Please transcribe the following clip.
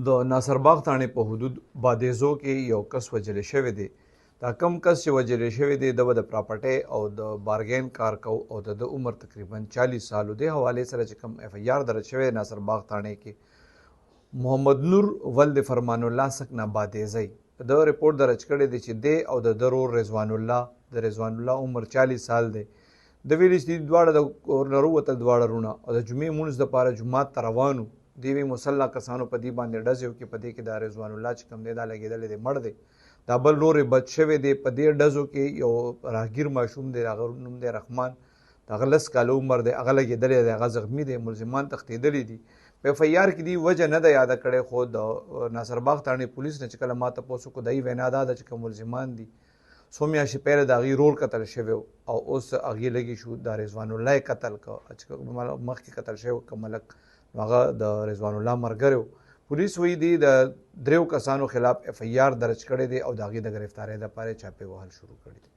د ناصرباغ تاڼې په حدود بادیزو کې یو کس وژلی شوی دی. دا کم کس چې وژلی شوی دی د پراپرټۍ او د بارګین کار کو او د عمر تقریبا 40 سالو دی. حوالې سره چې کم اف ای آر درج شوی ناصرباغ تاڼې کې محمد نور ولد فرمان الله سکنا بادیزی د رپورټ درج کړی دی چې دی او د رور رضوان الله عمر 40 سال دی. د ویلې چې دواړه د کورنرو وتل دواړه رونه او د جمعې مونځ دپاره جومات ته روانو. دیوی مسلح کسانو په دې باندې ډز یو کې په دې کې د رضوان الله چې کوم دی دا لګېدلی دی مړ دی. دا بل رور یې بچ شوی دی. په دې ډزو کې یو راهګیر ماشوم دی، هغه نوم دی رحمان، د هغه 10 کاله عمر دی، هغه لګېدلی دی، هغه زخمي دی، ملزمان تښتېدلي دي. په اف ای آر کې دې وجه نه ده یاده کړې، خو د ناصرباغ تاڼې پولیس نه چې کله ما تپوس وکړو د هغې وینا دا ده چې کوم ملزمان دي څو میاشتې پهله د هغې رور قتل شوی او اوس هغې لږې شو د رضوان الله یې قتل که چې مخکې قتل شوی که ملک هغه د رضوان الله ملګری و. پولیس وایي دی د 3 کسانو خلاف اف ای آر درج کړی دی او د هغې د ګرفتارۍ دپاره یې چاپې وهل شروع کړي دي.